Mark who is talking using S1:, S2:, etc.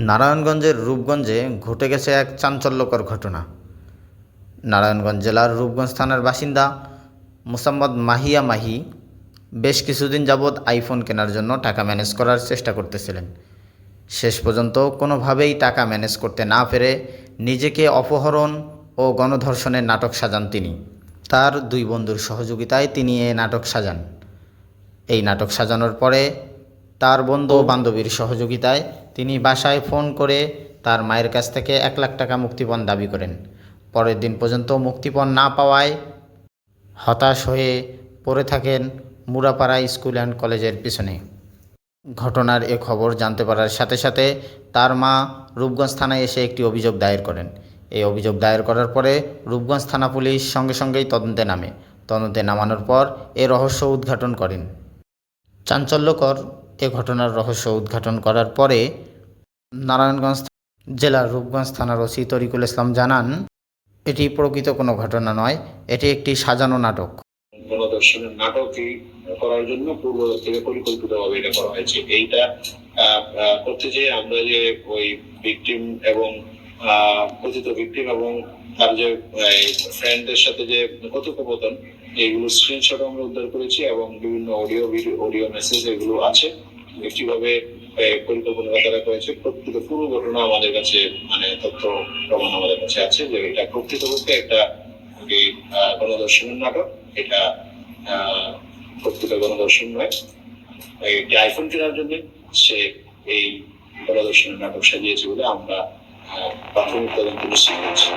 S1: নারায়ণগঞ্জের রূপগঞ্জে ঘটে গেছে এক চাঞ্চল্যকর ঘটনা। নারায়ণগঞ্জ জেলার রূপগঞ্জ থানার বাসিন্দা মোসাম্মদ মাহিয়া মাহি বেশ কিছুদিন যাবৎ আইফোন কেনার জন্য টাকা ম্যানেজ করার চেষ্টা করতেছিলেন। শেষ পর্যন্ত কোনোভাবেই টাকা ম্যানেজ করতে না পেরে নিজেকে অপহরণ ও গণধর্ষণের নাটক সাজান তিনি। তার দুই বন্ধুর সহযোগিতায় তিনি এই নাটক সাজান। এই নাটক সাজানোর পরে তার বন্ধু বান্ধবীর সহযোগিতায় তিনি বাসায় ফোন করে তার মায়ের কাছ থেকে 1 লাখ টাকা মুক্তিপণ দাবি করেন। পরের দিন পর্যন্ত মুক্তিপণ না পাওয়ায় হতাশ হয়ে পড়ে থাকেন মুরাপাড়া স্কুল অ্যান্ড কলেজের পিছনে। ঘটনার এ খবর জানতে পারার সাথে সাথে তার মা রূপগঞ্জ থানায় এসে একটি অভিযোগ দায়ের করেন। এই অভিযোগ দায়ের করার পরে রূপগঞ্জ থানা পুলিশ সঙ্গে সঙ্গেই তদন্তে নামে। তদন্তে নামানোর পর এ রহস্য উদ্ঘাটন করেন। চাঞ্চল্যকর এ ঘটনার রহস্য উদ্ঘাটন করার পরে নারায়ণগঞ্জ জেলার রূপগঞ্জ থানার ওসি তরিকুল ইসলাম জানান, এটি প্রকৃত কোনো ঘটনা নয়, এটি একটি সাজানো নাটক।
S2: গণধর্ষণের নাটকই করার জন্য পূর্ব থেকে পরিকল্পিতভাবে এটা করা হয়েছে। এইটা করতে যেয়ে আমরা যে ওই ভিকটিম এবং কথিত ভিকটিম এবং তার যে ফ্রেন্ডদের সাথে যে কথোপকথন, এইগুলো স্ক্রিনশট আমরা উদ্ধার করেছি এবং বিভিন্ন অডিও মেসেজ এগুলো আছে। কিভাবে পরিকল্পনা করা হয়েছে প্রকৃত পুরো ঘটনা আমাদের কাছে তথ্য প্রমাণ আমাদের কাছে আছে যে এটা প্রকৃতপক্ষে একটা গণধর্ষণের নাটক। এটা প্রকৃত গণধর্ষণ নয়। একটি আইফোন কেনার জন্য সে এই গণধর্ষণের নাটক সাজিয়েছে বলে আমরা প্রাথমিক তদন্ত নিশ্চিত করছি।